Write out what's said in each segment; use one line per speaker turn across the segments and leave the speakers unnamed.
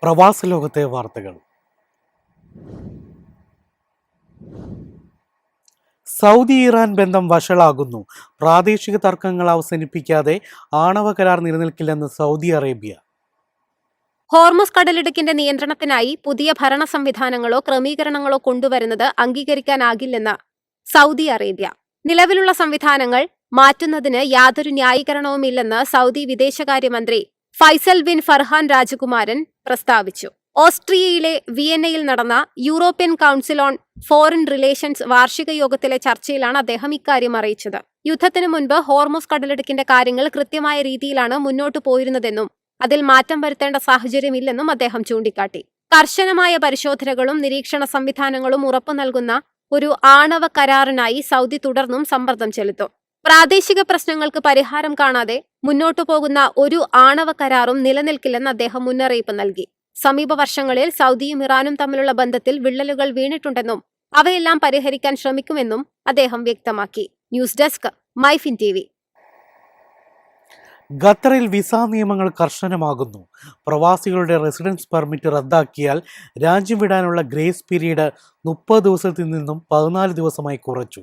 പ്രവാസ ലോകത്തെ വാർത്തകൾ. സൗദി ഇറാൻ ബന്ധം വഷളാകുന്നു. പ്രാദേശിക തർക്കങ്ങൾ അവസാനിപ്പിക്കാതെ ആണവ കരാർ നിലനിൽക്കില്ലെന്ന് സൗദി അറേബ്യ.
ഹോർമുസ് കടലിടുക്കിന്റെ നിയന്ത്രണത്തിനായി പുതിയ ഭരണ സംവിധാനങ്ങളോ ക്രമീകരണങ്ങളോ കൊണ്ടുവരുന്നത് അംഗീകരിക്കാനാകില്ലെന്ന് സൗദി അറേബ്യ. നിലവിലുള്ള സംവിധാനങ്ങൾ മാറ്റുന്നതിന് യാതൊരു ന്യായീകരണവുമില്ലെന്ന് സൗദി വിദേശകാര്യമന്ത്രി ഫൈസൽ ബിൻ ഫർഹാൻ രാജകുമാരൻ പ്രസ്താവിച്ചു. ഓസ്ട്രിയയിലെ വിയന്നയിൽ നടന്ന European council on foreign relations വാർഷിക യോഗത്തിലെ ചർച്ചയിലാണ് അദ്ദേഹം ഇക്കാര്യം അറിയിച്ചത്. യുദ്ധത്തിനു മുൻപ് ഹോർമുസ് കടലിടുക്കിന്റെ കാര്യങ്ങൾ കൃത്യമായ രീതിയിലാണ് മുന്നോട്ടു പോയിരുന്നതെന്നും അതിൽ മാറ്റം വരുത്തേണ്ട സാഹചര്യമില്ലെന്നും അദ്ദേഹം ചൂണ്ടിക്കാട്ടി. കർശനമായ പരിശോധനകളും നിരീക്ഷണ സംവിധാനങ്ങളും ഉറപ്പു നൽകുന്ന ഒരു ആണവ കരാറിനായി സൗദി തുടർന്നും സമ്മർദ്ദം ചെലുത്തും. പ്രാദേശിക പ്രശ്നങ്ങൾക്ക് പരിഹാരം കാണാതെ മുന്നോട്ടു പോകുന്ന ഒരു ആണവ കരാറും നിലനിൽക്കില്ലെന്ന് അദ്ദേഹം മുന്നറിയിപ്പ് നൽകി. സമീപ വർഷങ്ങളിൽ സൗദിയും ഇറാനും തമ്മിലുള്ള ബന്ധത്തിൽ വിള്ളലുകൾ വീണിട്ടുണ്ടെന്നും അവയെല്ലാം പരിഹരിക്കാൻ ശ്രമിക്കുമെന്നും അദ്ദേഹം വ്യക്തമാക്കി. News desk MyFin TV.
ഖത്തറിൽ വിസ നിയമങ്ങൾ കർശനമാകുന്നു. പ്രവാസികളുടെ റെസിഡൻസ് പെർമിറ്റ് റദ്ദാക്കിയാൽ രാജ്യം വിടാനുള്ള ഗ്രേസ് പീരീഡ് 30 ദിവസത്തിൽ നിന്നും 14 ദിവസമായി കുറച്ചു.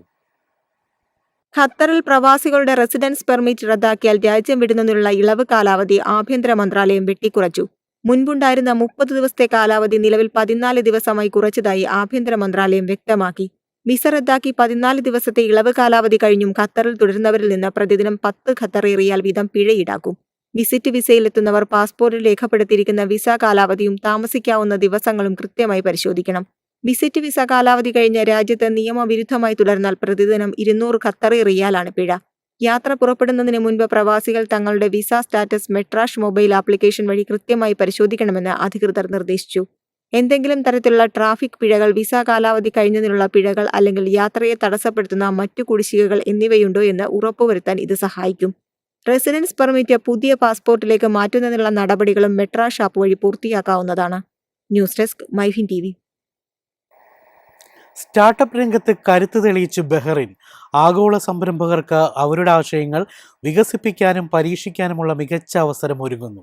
ഖത്തറിൽ പ്രവാസികളുടെ റെസിഡൻസ് പെർമിറ്റ് റദ്ദാക്കിയാൽ രാജ്യം വിടുന്നതിനുള്ള ഇളവ് കാലാവധി ആഭ്യന്തര മന്ത്രാലയം വെട്ടിക്കുറച്ചു. മുൻപുണ്ടായിരുന്ന 30 ദിവസത്തെ കാലാവധി നിലവിൽ 14 ദിവസമായി കുറച്ചതായി ആഭ്യന്തര മന്ത്രാലയം വ്യക്തമാക്കി. വിസ റദ്ദാക്കി 14 ദിവസത്തെ ഇളവ് കാലാവധി കഴിഞ്ഞും ഖത്തറിൽ തുടരുന്നവരിൽ നിന്ന് പ്രതിദിനം 10 ഖത്തറി റിയാൽ വീതം പിഴ ഈടാക്കും. വിസിറ്റ് വിസയിലെത്തുന്നവർ പാസ്പോർട്ടിൽ രേഖപ്പെടുത്തിയിരിക്കുന്ന വിസ കാലാവധിയും താമസിക്കാവുന്ന ദിവസങ്ങളും കൃത്യമായി പരിശോധിക്കണം. വിസിറ്റ് വിസ കാലാവധി കഴിഞ്ഞ രാജ്യത്ത് നിയമവിരുദ്ധമായി തുടർന്നാൽ പ്രതിദിനം 200 ഖത്തറി റിയാലാണ് പിഴ. യാത്ര പുറപ്പെടുന്നതിന് മുൻപ് പ്രവാസികൾ തങ്ങളുടെ visa status Metrash mobile application വഴി കൃത്യമായി പരിശോധിക്കണമെന്ന് അധികൃതർ നിർദ്ദേശിച്ചു. എന്തെങ്കിലും തരത്തിലുള്ള ട്രാഫിക് പിഴകൾ, വിസ കാലാവധി കഴിഞ്ഞതിനുള്ള പിഴകൾ അല്ലെങ്കിൽ യാത്രയെ തടസ്സപ്പെടുത്തുന്ന മറ്റു കുടിശ്ശികകൾ എന്നിവയുണ്ടോ എന്ന് ഉറപ്പുവരുത്താൻ ഇത് സഹായിക്കും. റെസിഡൻസ് പെർമിറ്റ് പുതിയ പാസ്പോർട്ടിലേക്ക് മാറ്റുന്നതിനുള്ള നടപടികളും മെട്രാഷ് ആപ്പ് വഴി പൂർത്തിയാക്കാവുന്നതാണ്. News desk MyFin TV.
Startup രംഗത്ത് കരുത്ത് തെളിയിച്ച് ബഹ്റിൻ. ആഗോള സംരംഭകർക്ക് അവരുടെ ആശയങ്ങൾ വികസിപ്പിക്കാനും പരീക്ഷിക്കാനുമുള്ള മികച്ച അവസരം ഒരുങ്ങുന്നു.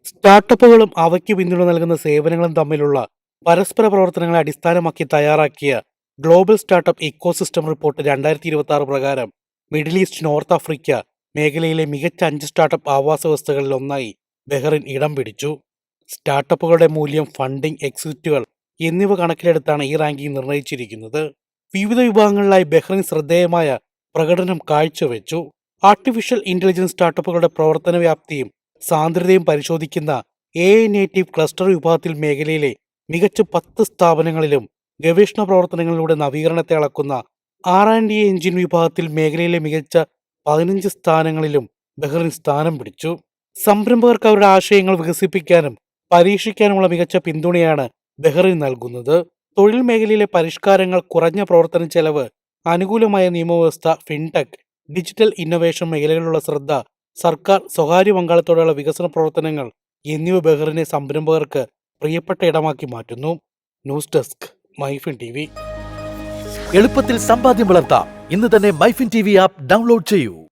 സ്റ്റാർട്ടപ്പുകളും അവയ്ക്ക് പിന്തുണ നൽകുന്ന സേവനങ്ങളും തമ്മിലുള്ള പരസ്പര പ്രവർത്തനങ്ങളെ അടിസ്ഥാനമാക്കി തയ്യാറാക്കിയ ഗ്ലോബൽ സ്റ്റാർട്ടപ്പ് ഇക്കോസിസ്റ്റം റിപ്പോർട്ട് 2026 പ്രകാരം മിഡിൽ ഈസ്റ്റ്, നോർത്ത് ആഫ്രിക്ക മേഖലയിലെ മികച്ച 5 സ്റ്റാർട്ടപ്പ് ആവാസ വ്യവസ്ഥകളിൽ ഒന്നായി ബഹ്റിൻ ഇടം പിടിച്ചു. സ്റ്റാർട്ടപ്പുകളുടെ മൂല്യം, ഫണ്ടിംഗ്, എക്സിറ്റുകൾ എന്നിവ കണക്കിലെടുത്താണ് ഈ റാങ്കിംഗ് നിർണ്ണയിച്ചിരിക്കുന്നത്. വിവിധ വിഭാഗങ്ങളിലായി ബഹ്റിൻ ശ്രദ്ധേയമായ പ്രകടനം കാഴ്ചവെച്ചു. ആർട്ടിഫിഷ്യൽ ഇന്റലിജൻസ് സ്റ്റാർട്ടപ്പുകളുടെ പ്രവർത്തന വ്യാപ്തിയും സാന്ദ്രതയും പരിശോധിക്കുന്ന AI നേറ്റീവ് ക്ലസ്റ്റർ വിഭാഗത്തിൽ മേഖലയിലെ മികച്ച 10 സ്ഥാപനങ്ങളിലും ഗവേഷണ പ്രവർത്തനങ്ങളിലൂടെ നവീകരണത്തെ അളക്കുന്ന R&D എഞ്ചിൻ വിഭാഗത്തിൽ മേഖലയിലെ മികച്ച 15 സ്ഥാനങ്ങളിലും ബഹ്റിൻ സ്ഥാനം പിടിച്ചു. സംരംഭകർക്ക് അവരുടെ ആശയങ്ങൾ വികസിപ്പിക്കാനും പരീക്ഷിക്കാനുമുള്ള മികച്ച പിന്തുണയാണ് ബഹ്റിൻ നൽകുന്നത്. തൊഴിൽ മേഖലയിലെ പരിഷ്കാരങ്ങൾ, കുറഞ്ഞ പ്രവർത്തന ചെലവ്, അനുകൂലമായ നിയമവ്യവസ്ഥ, ഫിൻടെക്, ഡിജിറ്റൽ ഇന്നൊവേഷൻ മേഖലകളിലുള്ള ശ്രദ്ധ, സർക്കാർ സ്വകാര്യ പങ്കാളിത്തത്തോടെയുള്ള വികസന പ്രവർത്തനങ്ങൾ എന്നിവ ബഹ്റിനെ സംരംഭകർക്ക് പ്രിയപ്പെട്ട ഇടമാക്കി മാറ്റുന്നു. News desk MyFin TV.
എളുപ്പത്തിൽ സമ്പാദ്യം വളർത്താം. ഇന്ന് തന്നെ മൈഫിൻ TV ആപ്പ് ഡൗൺലോഡ് ചെയ്യൂ.